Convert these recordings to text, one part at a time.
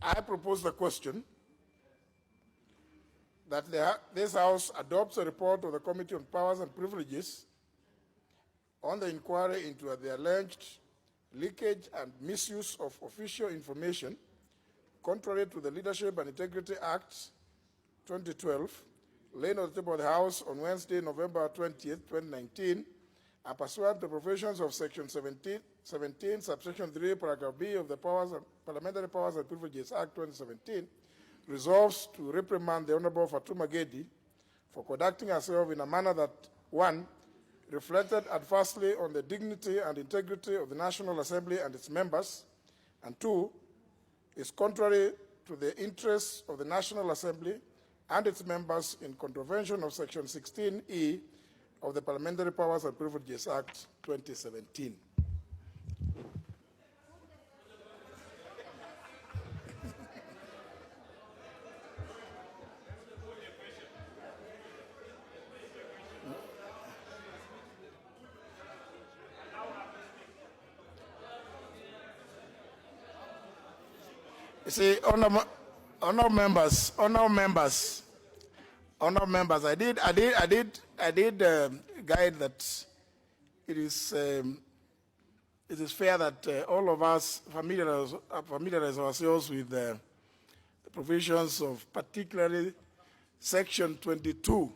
I propose the question that this House adopts a report of the Committee on Powers and Privileges on the inquiry into the alleged leakage and misuse of official information contrary to the Leadership and Integrity Act 2012, laid on the table of the House on Wednesday, November 20th, 2019, and pursuant to the provisions of Section 17, Subsection 3, Paragraph B of the Parliamentary Powers and Privileges Act 2017, resolves to reprimand the Honorable Fatuma Gedi for conducting herself in a manner that, 1, reflected adversely on the dignity and integrity of the National Assembly and its members, and 2, is contrary to the interests of the National Assembly and its members in contravention of Section 16E of the Parliamentary Powers and Privileges Act 2017. You see, honor members, I did guide that it is fair that all of us familiarize ourselves with the provisions of particularly Section 22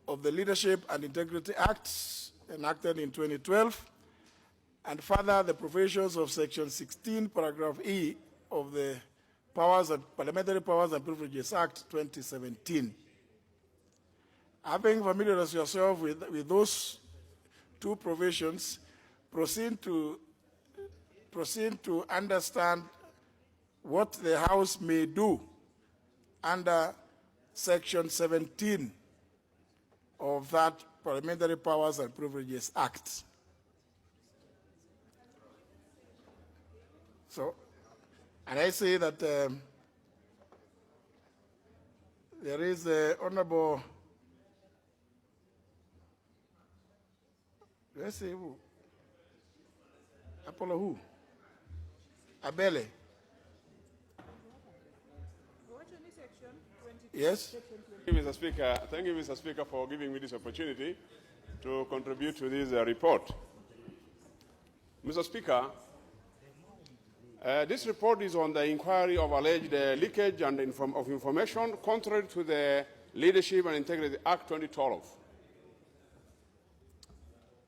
of the Leadership and Integrity Act enacted in 2012, and further the provisions of Section 16, Paragraph E of the Parliamentary Powers and Privileges Act 2017. Having familiarized yourself with those two provisions, proceed to understand what the House may do under Section 17 of that Parliamentary Powers and Privileges Act. So, and I say that there is the Honorable, let's say who? Apollo who? Abele. Yes? Thank you, Mr. Speaker. Thank you, Mr. Speaker, for giving me this opportunity to contribute to this report. Mr. Speaker, this report is on the inquiry of alleged leakage and of information contrary to the Leadership and Integrity Act 2012.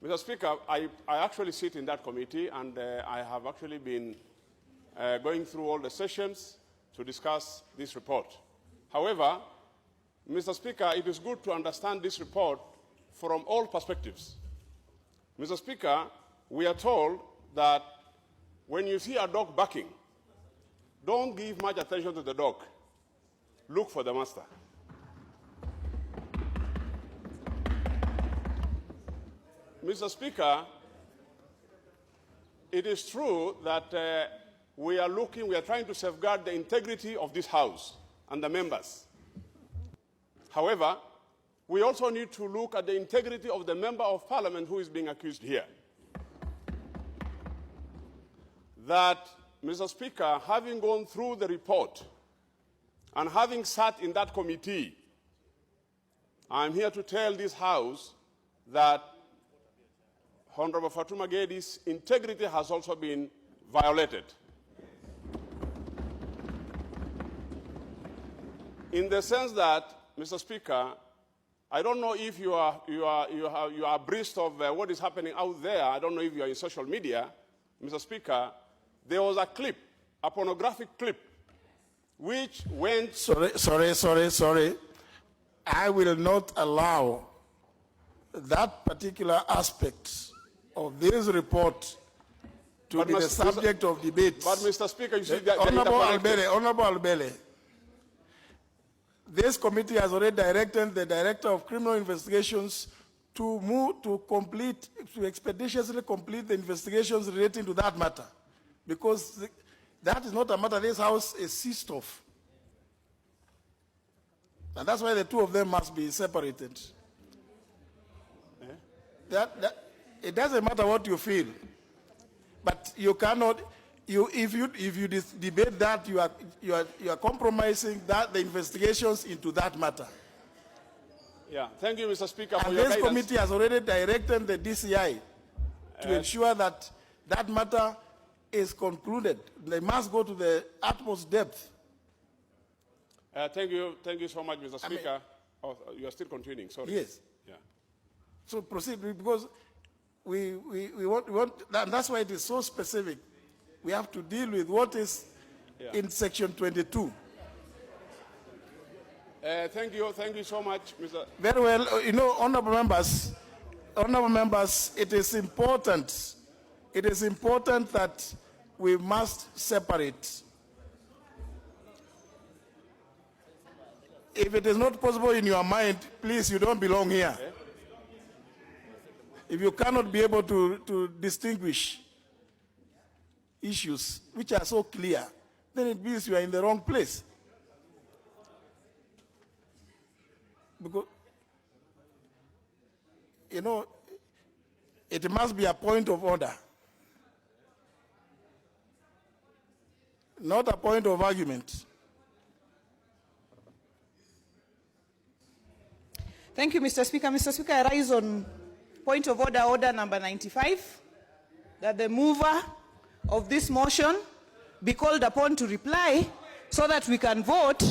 Mr. Speaker, I actually sit in that committee, and I have actually been going through all the sessions to discuss this report. However, Mr. Speaker, it is good to understand this report from all perspectives. Mr. Speaker, we are told that when you see a dog barking, don't give much attention to the dog. Look for the master. Mr. Speaker, it is true that we are trying to safeguard the integrity of this House and the members. However, we also need to look at the integrity of the member of Parliament who is being accused here. That, Mr. Speaker, having gone through the report and having sat in that committee, I'm here to tell this House that Honorable Fatuma Gedi's integrity has also been violated. In the sense that, Mr. Speaker, I don't know if you are abreast of what is happening out there. I don't know if you are in social media. Mr. Speaker, there was a clip, a pornographic clip, which went... Sorry. I will not allow that particular aspect of this report to be the subject of debate. But, Mr. Speaker, you see... Honorable Albele, this committee has already directed the Director of Criminal Investigations to expeditiously complete the investigations relating to that matter. Because that is not a matter this House is seized of. And that's why the two of them must be separated. It doesn't matter what you feel, but you cannot, if you debate that, you are compromising the investigations into that matter. Yeah, thank you, Mr. Speaker, for and your this guidance. committee has already directed the DCI to ensure that that matter is concluded. They must go to the utmost depth. Thank you so much, Mr. Speaker. You are still continuing, sorry. Yes. Yeah. So proceed, because we want and that's why it is so specific. We have to deal with what is in section 22. Thank you so much, Mr. Very well, you know, honorable members, it is important that we must separate. If it is not possible in your mind, please, you don't belong here. Okay. If you cannot be able to distinguish issues which are so clear, then it means you are in the wrong place. Because, you know, it must be a point of order, not a point of argument. Thank you, Mr. Speaker. Mr. Speaker, I rise on point of order, order number 95, that the mover of this motion be called upon to reply so that we can vote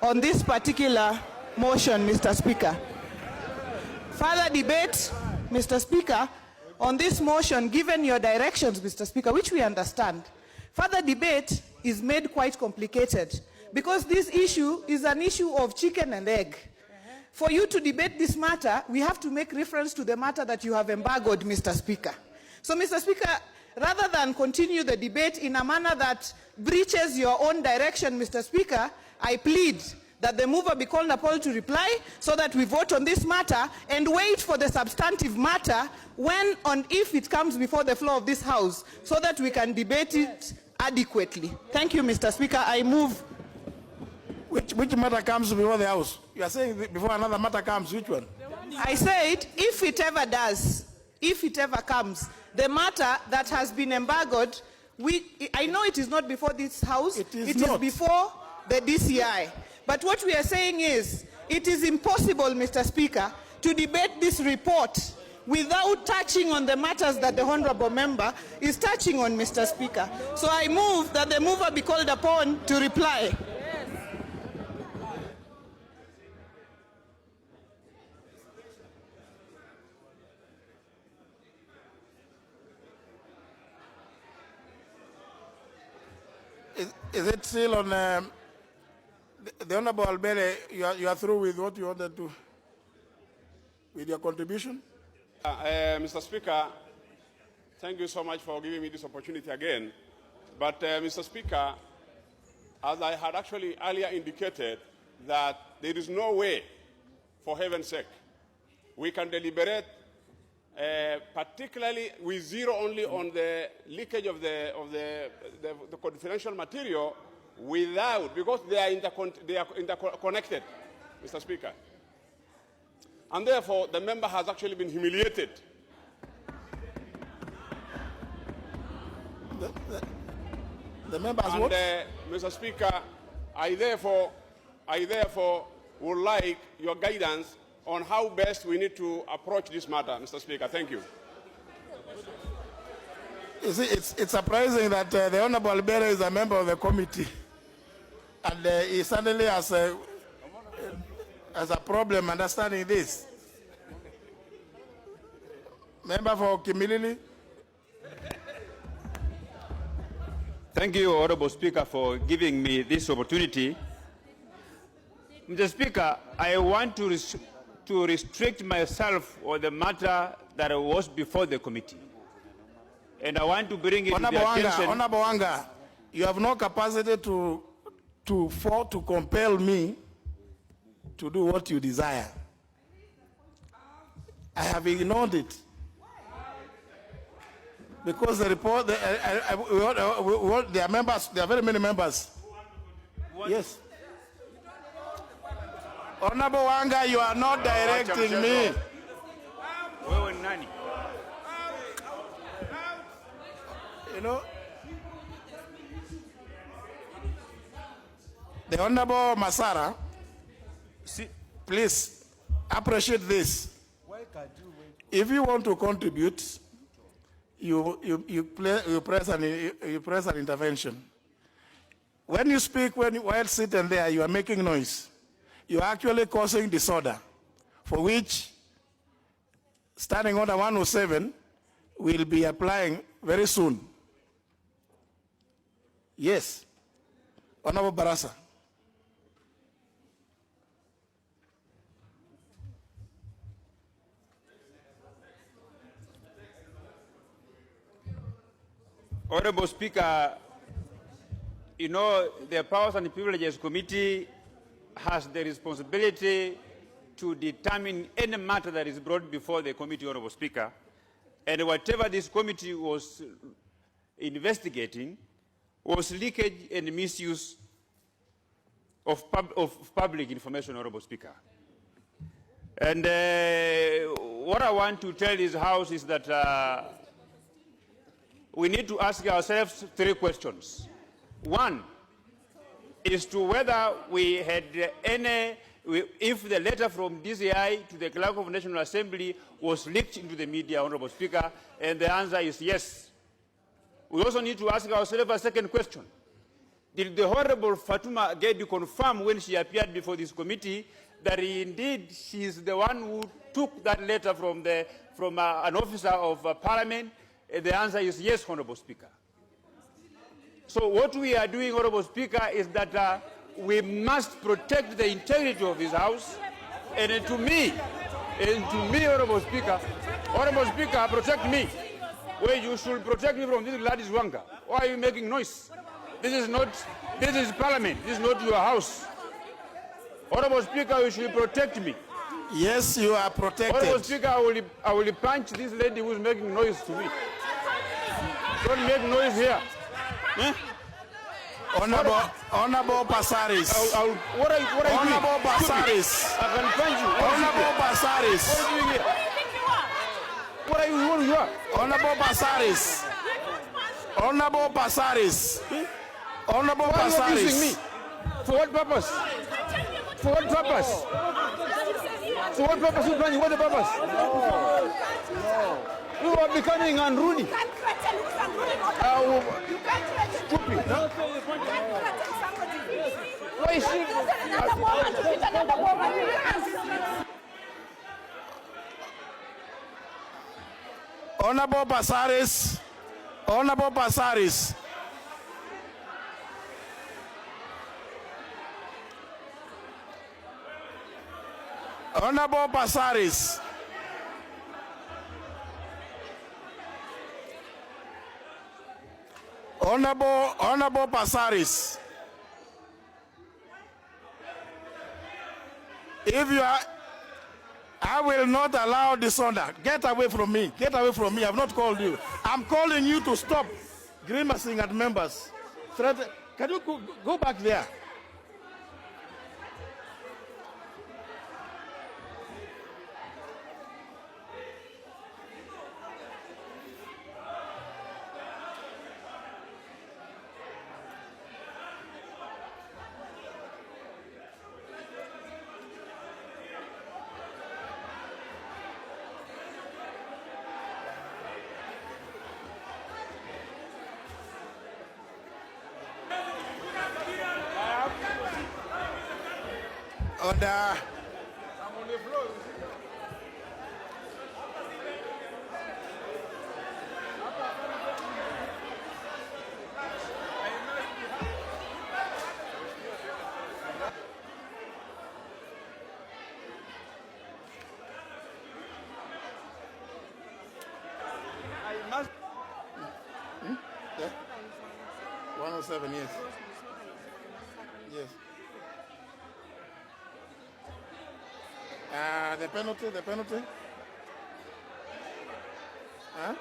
on this particular motion, Mr. Speaker. Further debate, Mr. Speaker, on this motion, given your directions, Mr. Speaker, which we understand, further debate is made quite complicated because this issue is an issue of chicken and egg. For you to debate this matter, we have to make reference to the matter that you have embargoed, Mr. Speaker. So, Mr. Speaker, rather than continue the debate in a manner that breaches your own direction, Mr. Speaker, I plead that the mover be called upon to reply so that we vote on this matter and wait for the substantive matter when and if it comes before the floor of this House so that we can debate it adequately. Thank you, Mr. Speaker. I move. Which matter comes before the House? You are saying before another matter comes, which one? I said, if it ever does, if it ever comes, the matter that has been embargoed, I know it is not before this House, it is before the DCI. But what we are saying is, it is impossible, Mr. Speaker, to debate this report without touching on the matters that the honorable member is touching on, Mr. Speaker. So I move that the mover be called upon to reply. Is it still on the Honorable Albere? You are through with what you wanted to, with your contribution? Mr. Speaker, thank you so much for giving me this opportunity again. But, Mr. Speaker, as I had actually earlier indicated, that there is no way, for heaven's sake, we can deliberate particularly with zero only on the leakage of the confidential material without, because they are interconnected, Mr. Speaker. And therefore, the member has actually been humiliated. The member has what? Mr. Speaker, I therefore would like your guidance on how best we need to approach this matter, Mr. Speaker. Thank you. You see, it's surprising that the Honorable Albere is a member of the committee, and he suddenly has a problem understanding this. Member for Kimilili. Thank you, Honorable Speaker, for giving me this opportunity. Mr. Speaker, I want to restrict myself on the matter that was before the committee. And I want to bring it to the attention. Honorable Wanga, you have no capacity to compel me to do what you desire. I have ignored it. Because the report, there are members, there are very many members. Yes. Honorable Wanga, you are not directing me. You know, The Honorable Masara, please appreciate this. If you want to contribute, you press an intervention. When you speak, while sitting there, you are making noise. You are actually causing disorder, for which Standing Order 107 will be applying very soon. Yes. Honorable Barasa. Honorable Speaker, you know, the Powers and Privileges Committee has the responsibility to determine any matter that is brought before the committee, Honorable Speaker. And whatever this committee was investigating was leakage and misuse of public information, Honorable Speaker. And what I want to tell this House is that we need to ask ourselves 3 questions. One is to whether we had if the letter from DCI to the Clerk of National Assembly was leaked into the media, Honorable Speaker, and the answer is yes. We also need to ask ourselves a second question. Did the Honorable Fatuma Gedi confirm when she appeared before this committee that indeed she is the one who took that letter from an officer of Parliament? And the answer is yes, Honorable Speaker. So what we are doing, Honorable Speaker, is that we must protect the integrity of this House. And to me, Honorable Speaker, protect me. Well, you should protect me from this Gladys Wanga. Why are you making noise? This is Parliament. This is not your house. Honorable Speaker, you should protect me. Yes, you are protected. Honorable Speaker, I will punch this lady who is making noise to me. Don't make noise here. Eh? Honorable Basaris. What are you doing? Honorable Basaris. I can punch you. Honorable Basaris. What are you doing here? What are you doing? Honorable Basaris. Honorable Basaris. Honorable Why are you Basaris. abusing me? For what purpose? For what purpose? For what purpose you planning? What the purpose? You are becoming unruly. Stupid. Huh? Why is she? Honorable Basaris. Honorable Basaris. Honorable Basaris. Honorable Basaris. If you are, I will not allow disorder. Get away from me. Get away from me. I have not called you. I'm calling you to stop grimacing at members. Can you go back there? Order. I'm on the floor. I must. 107, yes. Yes. The penalty? Huh?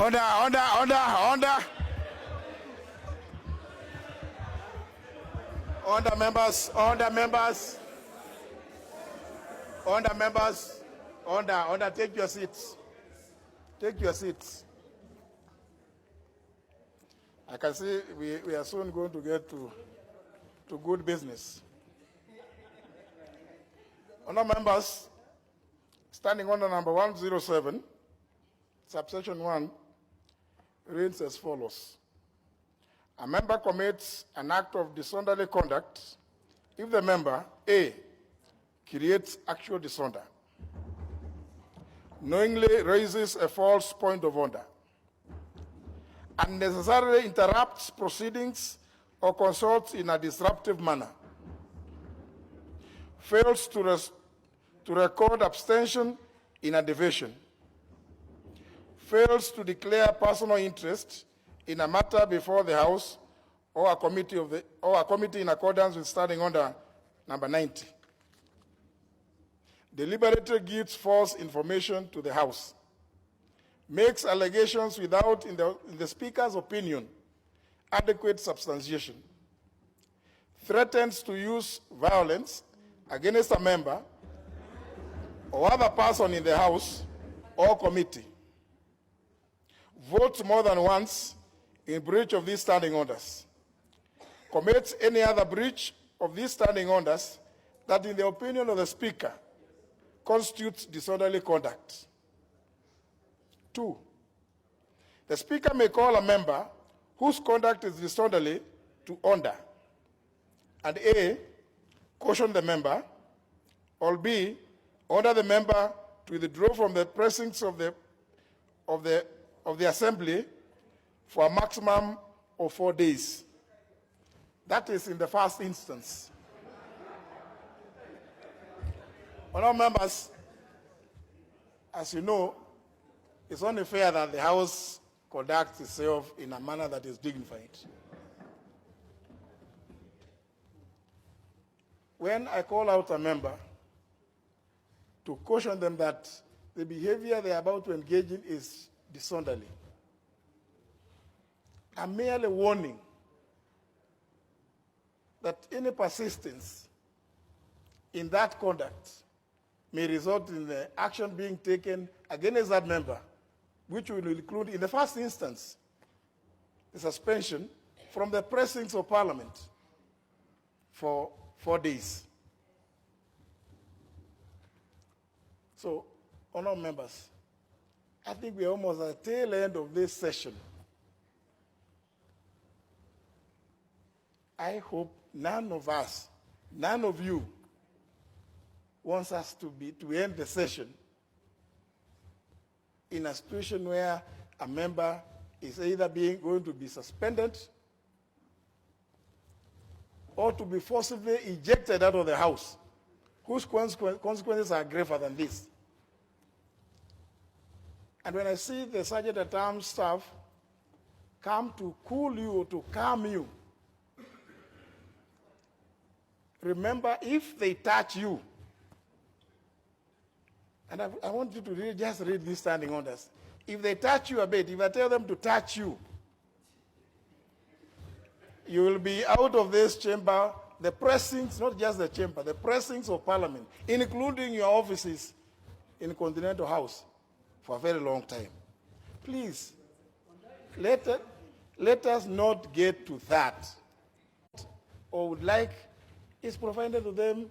Order. Order, members. Order, take your seats. I can see we are soon going to get to good business. Honor members, standing order number 107, subsection 1, reads as follows. A member commits an act of disorderly conduct if the member, A, creates actual disorder, knowingly raises a false point of order, unnecessarily interrupts proceedings or consults in a disruptive manner, fails to record abstention in a division, fails to declare personal interest in a matter before the House or a committee in accordance with Standing Order number 90, deliberately gives false information to the House, makes allegations without, in the Speaker's opinion, adequate substantiation, threatens to use violence against a member or other person in the House or committee, votes more than once in breach of these standing orders, commits any other breach of these standing orders that, in the opinion of the Speaker, constitutes disorderly conduct. 2, the Speaker may call a member whose conduct is disorderly to order, and A, caution the member, or B, order the member to withdraw from the precincts of the Assembly for a maximum of 4 days. That is in the first instance. Honourable members, as you know, it's only fair that the House conducts itself in a manner that is dignified. When I call out a member to caution them that the behavior they are about to engage in is disorderly, I'm merely warning that any persistence in that conduct may result in the action being taken against that member, which will include, in the first instance, the suspension from the precincts of Parliament for 4 days. So, honourable members, I think we are almost at the tail end of this session. I hope none of us, none of you, wants us to end the session in a situation where a member is either going to be suspended or to be forcibly ejected out of the House, whose consequences are graver than this. And when I see the Sergeant-at-Arms staff come to cool you, to calm you, remember, if they touch you, and I want you to just read these standing orders. If they touch you a bit, if I tell them to touch you, you will be out of this chamber, the precincts, not just the chamber, the precincts of Parliament, including your offices in Continental House, for a very long time. Please, let us not get to that. Or would like is provided to them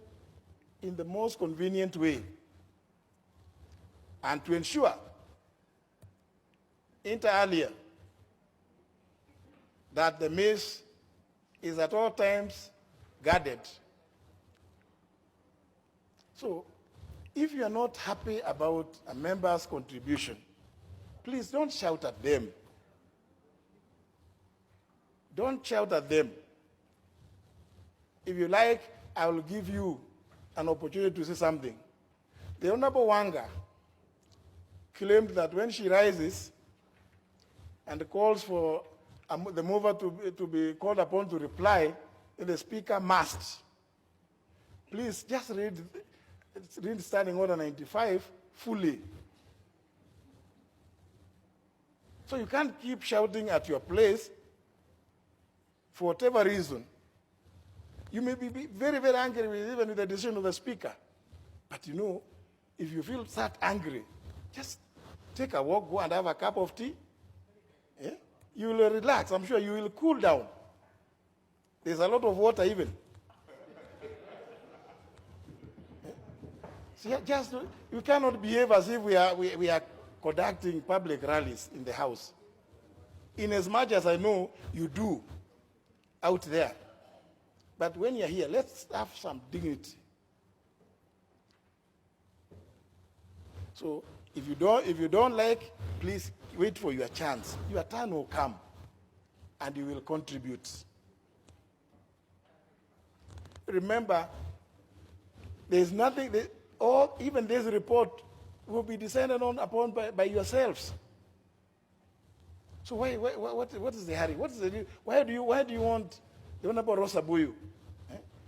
in the most convenient way. And to ensure, inter alia, that the mace is at all times guarded. So, if you are not happy about a member's contribution, please don't shout at them. Don't shout at them. If you like, I will give you an opportunity to say something. The Honorable Wanga claimed that when she rises and calls for the mover to be called upon to reply, the Speaker must. Please just read Standing Order 95 fully. So you can't keep shouting at your place for whatever reason. You may be very, very angry even with the decision of the speaker. But you know, if you feel that angry, just take a walk, go and have a cup of tea. Yeah? You will relax. I'm sure you will cool down. There's a lot of water even. So just, you cannot behave as if we are conducting public rallies in the House. In as much as I know you do out there. But when you're here, let's have some dignity. So if you don't like, please wait for your chance. Your turn will come, and you will contribute. Remember, there's nothing, even this report will be decided upon by yourselves. So what is the hurry? What is the, why do you want the Honorable Rosa Buyu?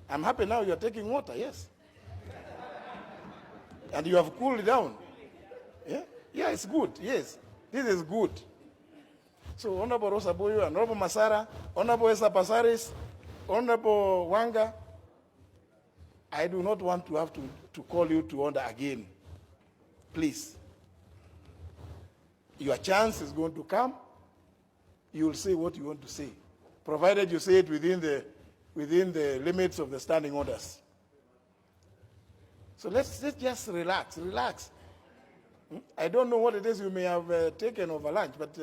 I'm happy now you're taking water, yes. And you have cooled down. Yeah? Yeah, it's good, yes. This is good. So Honorable Rosa Buyu, Honorable Masara, Honorable Esa Pasaris, Honorable Wanga, I do not want to have to call you to order again. Please. Your chance is going to come. You will say what you want to say, provided you say it within the limits of the standing orders. So let's just relax. I don't know what it is you may have taken over lunch, but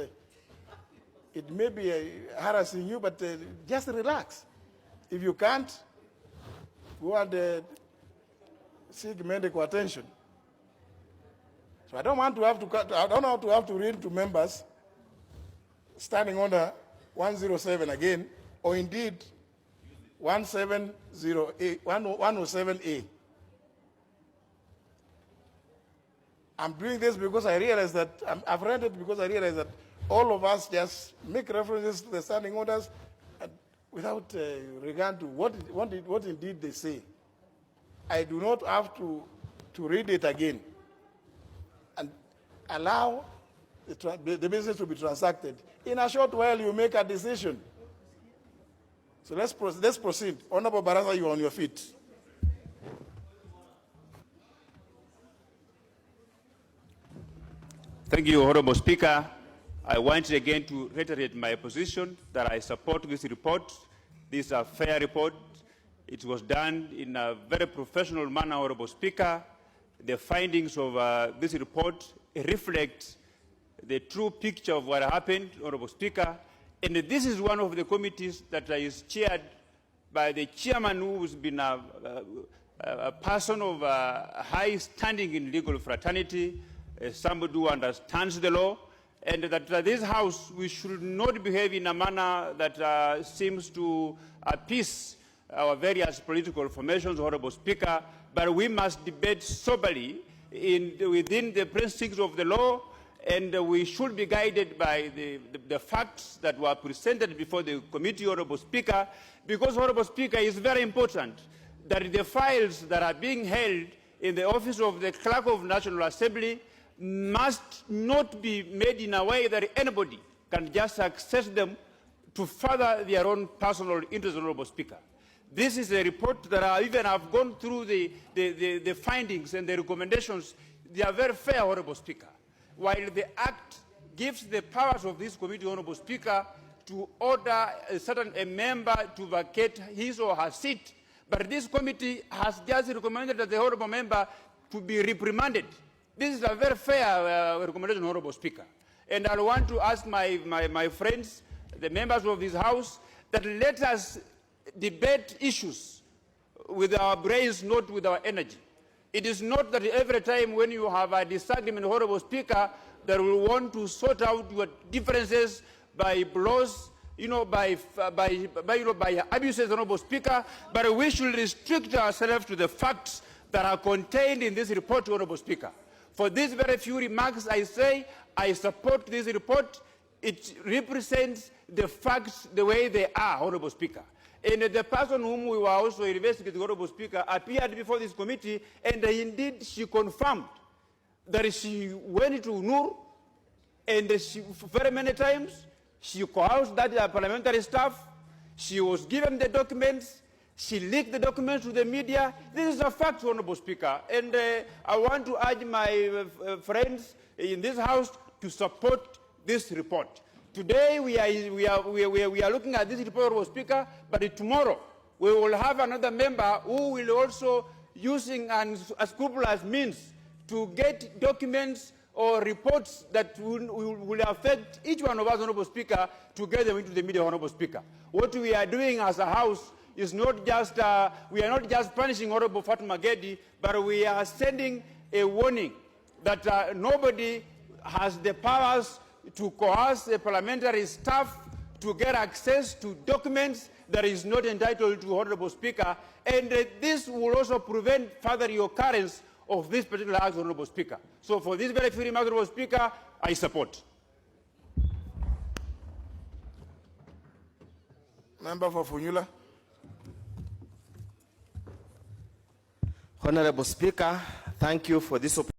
it may be harassing you, but just relax. If you can't, go and seek medical attention. So I don't want to have to read to members standing order 107 again, or indeed 107A. I'm doing this because I realize that, I've read it because I realize that all of us just make references to the standing orders without regard to what indeed they say. I do not have to read it again and allow the business to be transacted. In a short while, you make a decision. So let's proceed. Honorable Barasa, you are on your feet. Thank you, Honorable Speaker. I want again to reiterate my position that I support this report. This is a fair report. It was done in a very professional manner, Honorable Speaker. The findings of this report reflect the true picture of what happened, Honorable Speaker. And this is one of the committees that is chaired by the chairman, who has been a person of high standing in legal fraternity, somebody who understands the law, and that this House, we should not behave in a manner that seems to appease our various political formations, Honorable Speaker, but we must debate soberly within the principles of the law, and we should be guided by the facts that were presented before the committee, Honorable Speaker, because, Honorable Speaker, it's very important that the files that are being held in the office of the Clerk of National Assembly must not be made in a way that anybody can just access them to further their own personal interest, Honorable Speaker. This is a report that I've gone through the findings and the recommendations. They are very fair, Honorable Speaker. While the Act gives the powers of this committee, Honorable Speaker, to order a member to vacate his or her seat, but this committee has just recommended that the Honorable member to be reprimanded. This is a very fair recommendation, Honorable Speaker. And I want to ask my friends, the members of this House, that let us debate issues with our brains, not with our energy. It is not that every time when you have a disagreement, Honorable Speaker, that we want to sort out your differences by blows, by abuses, Honorable Speaker, but we should restrict ourselves to the facts that are contained in this report, Honorable Speaker. For these very few remarks, I say I support this report. It represents the facts the way they are, Honorable Speaker. And the person whom we were also investigating, Honorable Speaker, appeared before this committee, and indeed she confirmed that she went to Nur And very many times, she coerced that parliamentary staff. She was given the documents. She leaked the documents to the media. This is a fact, Honorable Speaker. And I want to urge my friends in this House to support this report. Today, we are looking at this report, Honorable Speaker, but tomorrow, we will have another member who will also using unscrupulous means to get documents or reports that will affect each one of us, Honorable Speaker, to get them into the media, Honorable Speaker. What we are doing as a House is not just, we are not just punishing Honorable Fatuma Gedi, but we are sending a warning that nobody has the powers to coerce the parliamentary staff to get access to documents that is not entitled to, Honorable Speaker, and this will also prevent further occurrence of this particular act, Honorable Speaker. So for this very few remarks, Honorable Speaker, I support. Member for Funyula. Honorable Speaker, thank you for this opportunity.